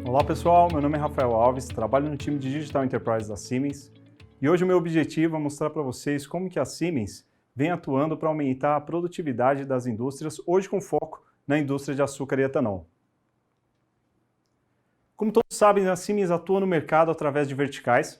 Olá pessoal, meu nome é Rafael Alves, trabalho no time de Digital Enterprise da Siemens e hoje o meu objetivo é mostrar para vocês como que a Siemens vem atuando para aumentar a produtividade das indústrias, hoje com foco na indústria de açúcar e etanol. Como todos sabem, a Siemens atua no mercado através de verticais,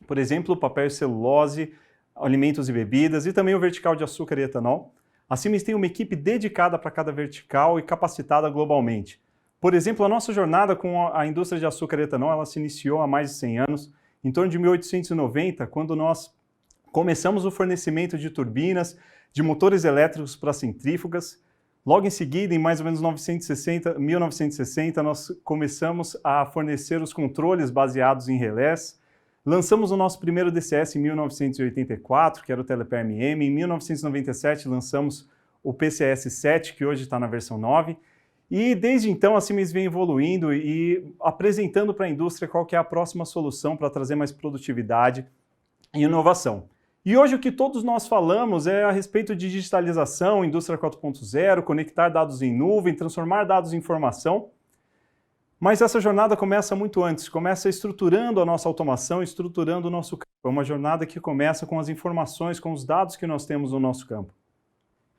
por exemplo, papel e celulose, alimentos e bebidas e também o vertical de açúcar e etanol. A Siemens tem uma equipe dedicada para cada vertical e capacitada globalmente. Por exemplo, a nossa jornada com a indústria de açúcar e etanol, ela se iniciou há mais de 100 anos, em torno de 1890, quando nós começamos o fornecimento de turbinas, de motores elétricos para centrífugas. Logo em seguida, em mais ou menos 1960, nós começamos a fornecer os controles baseados em relés. Lançamos o nosso primeiro DCS em 1984, que era o Teleper-MM. Em 1997, lançamos o PCS-7, que hoje está na versão 9. E desde então a Siemens vem evoluindo e apresentando para a indústria qual que é a próxima solução para trazer mais produtividade e inovação. E hoje o que todos nós falamos é a respeito de digitalização, indústria 4.0, conectar dados em nuvem, transformar dados em informação. Mas essa jornada começa muito antes, começa estruturando a nossa automação, estruturando o nosso campo. É uma jornada que começa com as informações, com os dados que nós temos no nosso campo.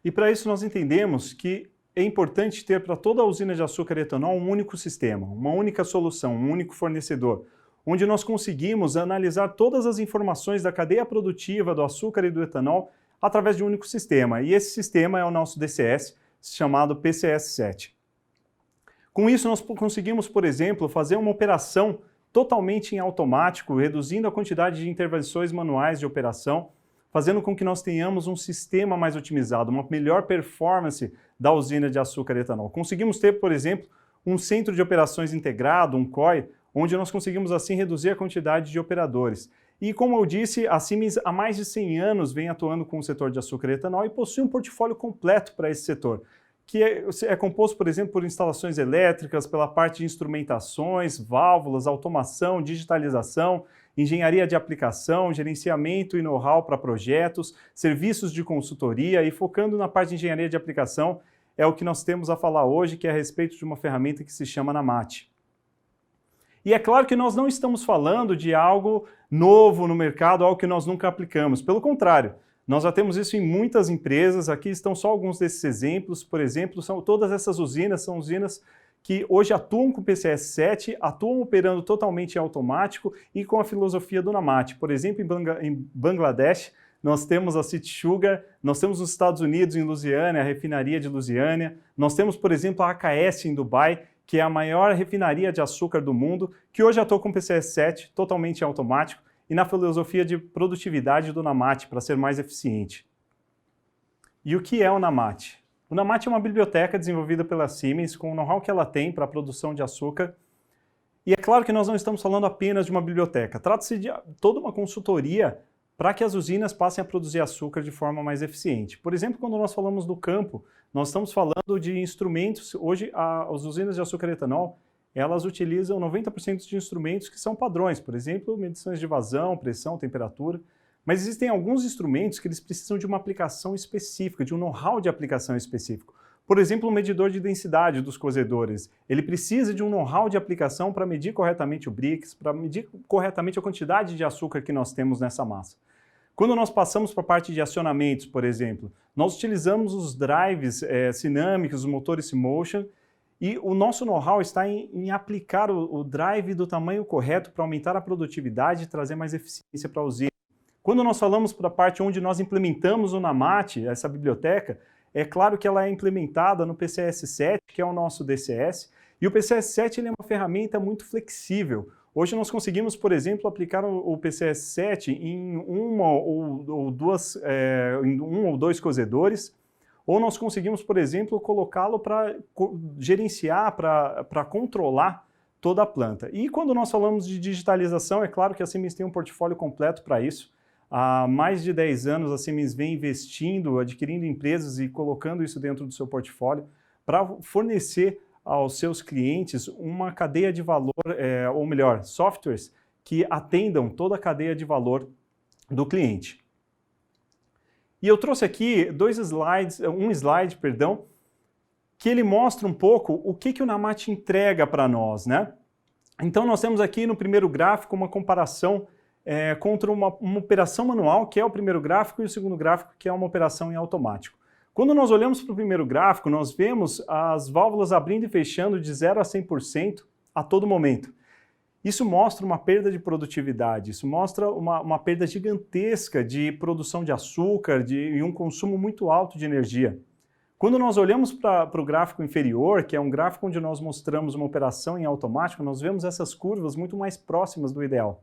E para isso nós entendemos que é importante ter para toda a usina de açúcar e etanol um único sistema, uma única solução, um único fornecedor, onde nós conseguimos analisar todas as informações da cadeia produtiva do açúcar e do etanol através de um único sistema. E esse sistema é o nosso DCS, chamado PCS-7. Com isso, nós conseguimos, por exemplo, fazer uma operação totalmente em automático, reduzindo a quantidade de intervenções manuais de operação, fazendo com que nós tenhamos um sistema mais otimizado, uma melhor performance da usina de açúcar e etanol. Conseguimos ter, por exemplo, um centro de operações integrado, um COI, onde nós conseguimos assim reduzir a quantidade de operadores. E como eu disse, a Siemens há mais de 100 anos vem atuando com o setor de açúcar e etanol e possui um portfólio completo para esse setor, que é composto, por exemplo, por instalações elétricas, pela parte de instrumentações, válvulas, automação, digitalização, engenharia de aplicação, gerenciamento e know-how para projetos, serviços de consultoria e focando na parte de engenharia de aplicação é o que nós temos a falar hoje, que é a respeito de uma ferramenta que se chama NAMAT. E é claro que nós não estamos falando de algo novo no mercado, algo que nós nunca aplicamos. Pelo contrário, nós já temos isso em muitas empresas. Aqui estão só alguns desses exemplos. Por exemplo, todas essas usinas são usinas que hoje atuam com o PCS-7, atuam operando totalmente em automático e com a filosofia do NAMAT. Por exemplo, em Bangladesh, nós temos a City Sugar, nós temos nos Estados Unidos, em Louisiana, a refinaria de Louisiana, nós temos, por exemplo, a AKS em Dubai, que é a maior refinaria de açúcar do mundo, que hoje atua com o PCS-7, totalmente em automático, e na filosofia de produtividade do NAMAT, para ser mais eficiente. E o que é o NAMAT? O NAMAT é uma biblioteca desenvolvida pela Siemens com o know-how que ela tem para a produção de açúcar. E é claro que nós não estamos falando apenas de uma biblioteca. Trata-se de toda uma consultoria para que as usinas passem a produzir açúcar de forma mais eficiente. Por exemplo, quando nós falamos do campo, nós estamos falando de instrumentos. Hoje, as usinas de açúcar e etanol, elas utilizam 90% de instrumentos que são padrões. Por exemplo, medições de vazão, pressão, temperatura. Mas existem alguns instrumentos que eles precisam de uma aplicação específica, de um know-how de aplicação específico. Por exemplo, o medidor de densidade dos cozedores. Ele precisa de um know-how de aplicação para medir corretamente o Brix, para medir corretamente a quantidade de açúcar que nós temos nessa massa. Quando nós passamos para a parte de acionamentos, por exemplo, nós utilizamos os drives sinâmicos, os motores Motion, e o nosso know-how está em aplicar o drive do tamanho correto para aumentar a produtividade e trazer mais eficiência para a usina. Quando nós falamos para a parte onde nós implementamos o NAMAT, essa biblioteca, é claro que ela é implementada no PCS-7, que é o nosso DCS, e o PCS-7 ele é uma ferramenta muito flexível. Hoje nós conseguimos, por exemplo, aplicar o PCS-7 em um ou dois cozedores, ou nós conseguimos, por exemplo, colocá-lo para gerenciar, para controlar toda a planta. E quando nós falamos de digitalização, é claro que a Siemens tem um portfólio completo para isso. Há mais de 10 anos a Siemens vem investindo, adquirindo empresas e colocando isso dentro do seu portfólio para fornecer aos seus clientes uma cadeia de valor, ou melhor, softwares que atendam toda a cadeia de valor do cliente. E eu trouxe aqui um slide, que ele mostra um pouco o que o NAMAT entrega para nós, né? Então nós temos aqui no primeiro gráfico uma comparação contra uma operação manual, que é o primeiro gráfico, e o segundo gráfico, que é uma operação em automático. Quando nós olhamos para o primeiro gráfico, nós vemos as válvulas abrindo e fechando de 0 a 100% a todo momento. Isso mostra uma perda de produtividade, isso mostra uma perda gigantesca de produção de açúcar e um consumo muito alto de energia. Quando nós olhamos para o gráfico inferior, que é um gráfico onde nós mostramos uma operação em automático, nós vemos essas curvas muito mais próximas do ideal.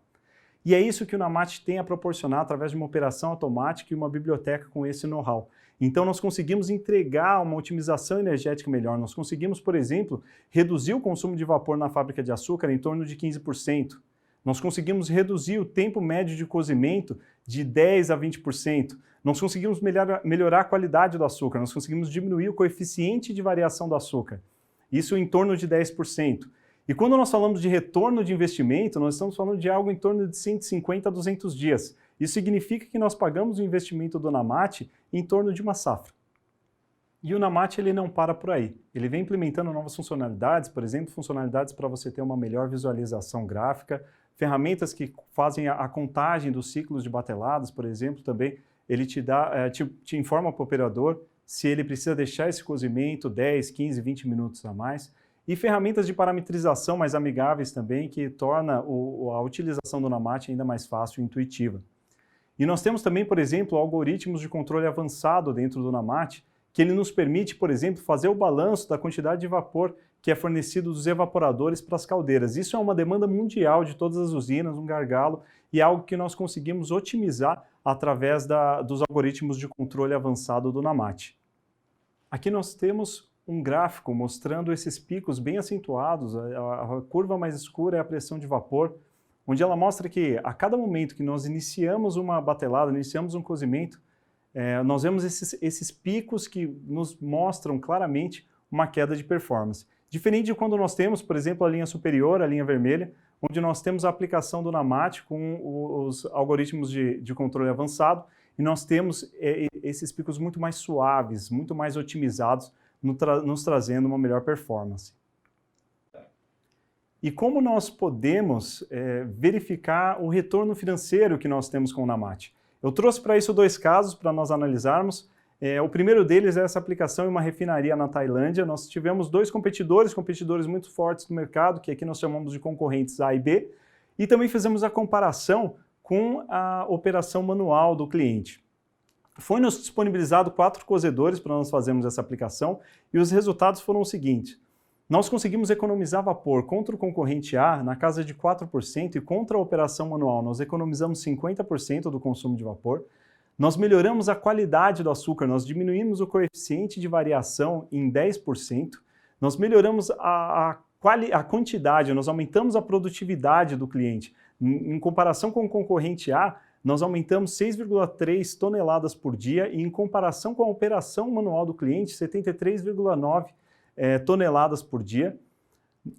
E é isso que o NAMAT tem a proporcionar através de uma operação automática e uma biblioteca com esse know-how. Então nós conseguimos entregar uma otimização energética melhor, nós conseguimos, por exemplo, reduzir o consumo de vapor na fábrica de açúcar em torno de 15%. Nós conseguimos reduzir o tempo médio de cozimento de 10% a 20%. Nós conseguimos melhorar a qualidade do açúcar, nós conseguimos diminuir o coeficiente de variação do açúcar. Isso em torno de 10%. E quando nós falamos de retorno de investimento, nós estamos falando de algo em torno de 150 a 200 dias. Isso significa que nós pagamos o investimento do NAMAT em torno de uma safra. E o NAMAT ele não para por aí. Ele vem implementando novas funcionalidades, por exemplo, funcionalidades para você ter uma melhor visualização gráfica, ferramentas que fazem a contagem dos ciclos de bateladas, por exemplo, também ele te informa para o operador se ele precisa deixar esse cozimento 10, 15, 20 minutos a mais. E ferramentas de parametrização mais amigáveis também, que torna a utilização do NAMAT ainda mais fácil e intuitiva. E nós temos também, por exemplo, algoritmos de controle avançado dentro do NAMAT, que ele nos permite, por exemplo, fazer o balanço da quantidade de vapor que é fornecido dos evaporadores para as caldeiras. Isso é uma demanda mundial de todas as usinas, um gargalo, e é algo que nós conseguimos otimizar através dos algoritmos de controle avançado do NAMAT. Aqui nós temos um gráfico mostrando esses picos bem acentuados, a curva mais escura é a pressão de vapor, onde ela mostra que a cada momento que nós iniciamos uma batelada, iniciamos um cozimento, nós vemos esses picos que nos mostram claramente uma queda de performance. Diferente de quando nós temos, por exemplo, a linha superior, a linha vermelha, onde nós temos a aplicação do NAMAT com os algoritmos de controle avançado, e nós temos esses picos muito mais suaves, muito mais otimizados, nos trazendo uma melhor performance. E como nós podemos verificar o retorno financeiro que nós temos com o NAMAT? Eu trouxe para isso dois casos para nós analisarmos. O primeiro deles é essa aplicação em uma refinaria na Tailândia. Nós tivemos dois competidores muito fortes no mercado, que aqui nós chamamos de concorrentes A e B, e também fizemos a comparação com a operação manual do cliente. Foi-nos disponibilizado 4 cozedores para nós fazermos essa aplicação e os resultados foram os seguintes. Nós conseguimos economizar vapor contra o concorrente A na casa de 4% e contra a operação manual nós economizamos 50% do consumo de vapor. Nós melhoramos a qualidade do açúcar, nós diminuímos o coeficiente de variação em 10%, nós melhoramos a quantidade, nós aumentamos a produtividade do cliente. Em comparação com o concorrente A, nós aumentamos 6,3 toneladas por dia e em comparação com a operação manual do cliente, 73,9 toneladas por dia.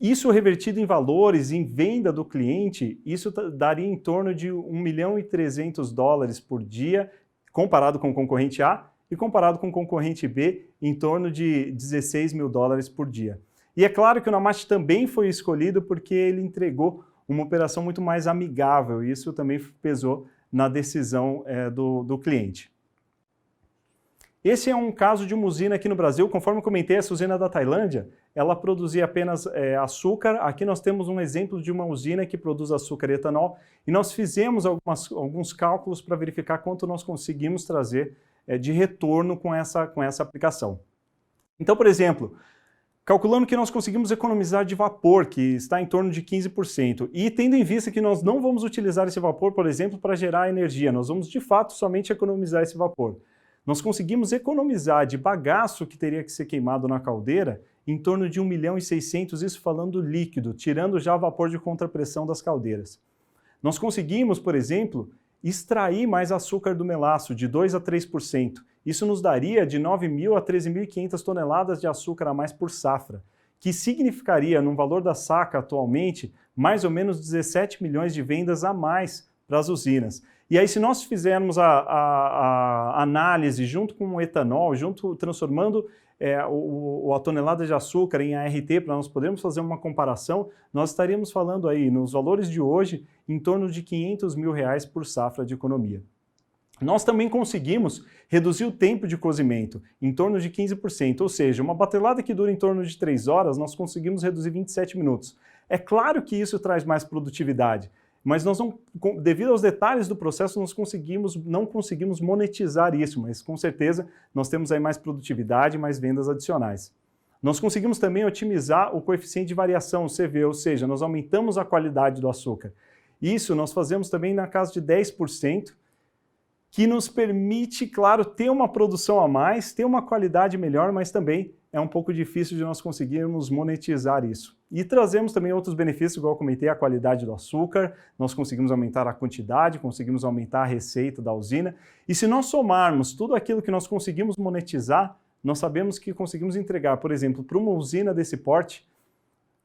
Isso revertido em valores, em venda do cliente, isso daria em torno de $1.300.000 por dia, comparado com o concorrente A, e comparado com o concorrente B, em torno de $16.000 por dia. E é claro que o NAMAT também foi escolhido porque ele entregou uma operação muito mais amigável, e isso também pesou na decisão do cliente. Esse é um caso de uma usina aqui no Brasil, conforme eu comentei, essa usina da Tailândia, ela produzia apenas açúcar. Aqui nós temos um exemplo de uma usina que produz açúcar e etanol, e nós fizemos alguns cálculos para verificar quanto nós conseguimos trazer de retorno com essa aplicação. Então, por exemplo, calculando que nós conseguimos economizar de vapor, que está em torno de 15%, e tendo em vista que nós não vamos utilizar esse vapor, por exemplo, para gerar energia, nós vamos de fato somente economizar esse vapor. Nós conseguimos economizar de bagaço que teria que ser queimado na caldeira em torno de 1.600.000, isso falando líquido, tirando já o vapor de contrapressão das caldeiras. Nós conseguimos, por exemplo, extrair mais açúcar do melaço de 2 a 3%. Isso nos daria de 9.000 a 13.500 toneladas de açúcar a mais por safra, que significaria, no valor da saca atualmente, mais ou menos 17 milhões de vendas a mais para as usinas. E aí, se nós fizermos a análise junto com o etanol, transformando a tonelada de açúcar em ART, para nós podermos fazer uma comparação, nós estaríamos falando aí, nos valores de hoje, em torno de R$500 mil por safra de economia. Nós também conseguimos reduzir o tempo de cozimento em torno de 15%, ou seja, uma batelada que dura em torno de 3 horas, nós conseguimos reduzir 27 minutos. É claro que isso traz mais produtividade, mas nós não, devido aos detalhes do processo, não conseguimos monetizar isso, mas com certeza nós temos aí mais produtividade, mais vendas adicionais. Nós conseguimos também otimizar o coeficiente de variação, o CV, ou seja, nós aumentamos a qualidade do açúcar. Isso nós fazemos também na casa de 10%, que nos permite, claro, ter uma produção a mais, ter uma qualidade melhor, mas também é um pouco difícil de nós conseguirmos monetizar isso. E trazemos também outros benefícios, igual eu comentei, a qualidade do açúcar, nós conseguimos aumentar a quantidade, conseguimos aumentar a receita da usina, e se nós somarmos tudo aquilo que nós conseguimos monetizar, nós sabemos que conseguimos entregar, por exemplo, para uma usina desse porte,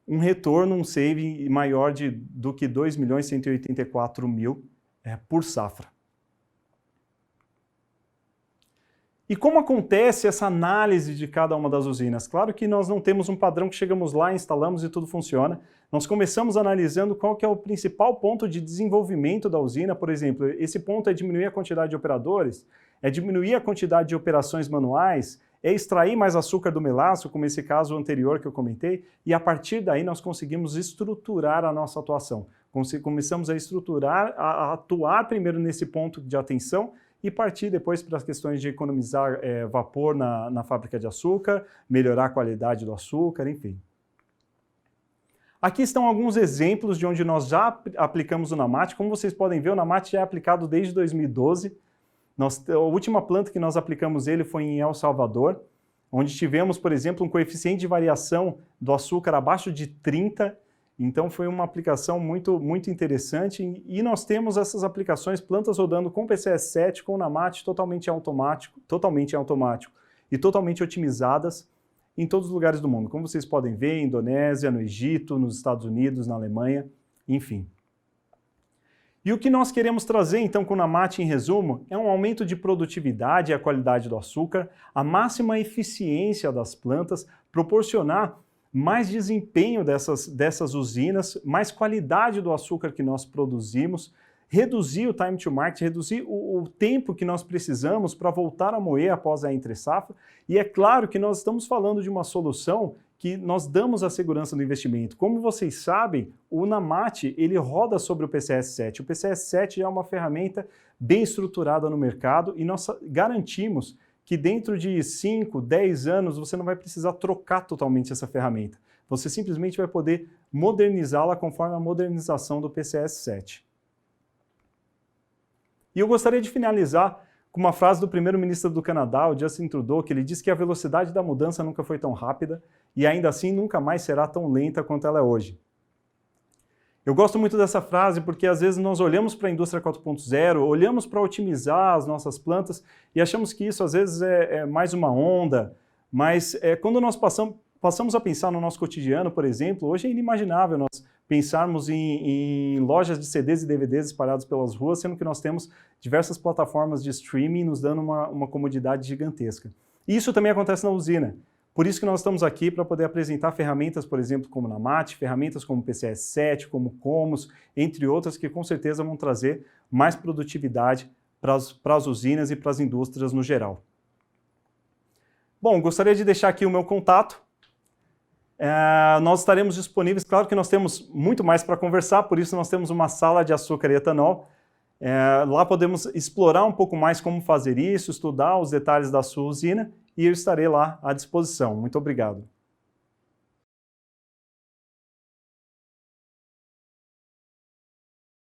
um retorno, um saving maior do que 2.184.000 por safra. E como acontece essa análise de cada uma das usinas? Claro que nós não temos um padrão que chegamos lá, instalamos e tudo funciona. Nós começamos analisando qual que é o principal ponto de desenvolvimento da usina. Por exemplo, esse ponto é diminuir a quantidade de operadores, é diminuir a quantidade de operações manuais, é extrair mais açúcar do melaço, como esse caso anterior que eu comentei, e a partir daí nós conseguimos estruturar a nossa atuação. Começamos a estruturar, a atuar primeiro nesse ponto de atenção, e partir depois para as questões de economizar vapor na fábrica de açúcar, melhorar a qualidade do açúcar, enfim. Aqui estão alguns exemplos de onde nós já aplicamos o NAMAT. Como vocês podem ver, o NAMAT já é aplicado desde 2012. A última planta que nós aplicamos ele foi em El Salvador, onde tivemos, por exemplo, um coeficiente de variação do açúcar abaixo de 30. Então foi uma aplicação muito interessante e nós temos essas aplicações, plantas rodando com PCS7, com NAMAT totalmente automático e totalmente otimizadas em todos os lugares do mundo. Como vocês podem ver, em Indonésia, no Egito, nos Estados Unidos, na Alemanha, enfim. E o que nós queremos trazer então com o NAMAT em resumo é um aumento de produtividade e a qualidade do açúcar, a máxima eficiência das plantas, proporcionar mais desempenho dessas usinas, mais qualidade do açúcar que nós produzimos, reduzir o time to market, reduzir o tempo que nós precisamos para voltar a moer após a entre-safra. E é claro que nós estamos falando de uma solução que nós damos a segurança do investimento. Como vocês sabem, o NAMAT ele roda sobre o PCS7. O PCS7 é uma ferramenta bem estruturada no mercado e nós garantimos que dentro de 5, 10 anos você não vai precisar trocar totalmente essa ferramenta. Você simplesmente vai poder modernizá-la conforme a modernização do PCS7. E eu gostaria de finalizar com uma frase do primeiro-ministro do Canadá, o Justin Trudeau, que ele diz que a velocidade da mudança nunca foi tão rápida e ainda assim nunca mais será tão lenta quanto ela é hoje. Eu gosto muito dessa frase porque às vezes nós olhamos para a indústria 4.0, olhamos para otimizar as nossas plantas e achamos que isso às vezes é mais uma onda, mas quando nós passamos a pensar no nosso cotidiano, por exemplo, hoje é inimaginável nós pensarmos em lojas de CDs e DVDs espalhados pelas ruas, sendo que nós temos diversas plataformas de streaming nos dando uma comodidade gigantesca. E isso também acontece na usina. Por isso que nós estamos aqui para poder apresentar ferramentas, por exemplo, como NAMAT, ferramentas como PCS7, como Comos, entre outras, que com certeza vão trazer mais produtividade para as usinas e para as indústrias no geral. Bom, gostaria de deixar aqui o meu contato. Nós estaremos disponíveis, claro que nós temos muito mais para conversar, por isso nós temos uma sala de açúcar e etanol. Lá podemos explorar um pouco mais como fazer isso, estudar os detalhes da sua usina, e eu estarei lá à disposição. Muito obrigado.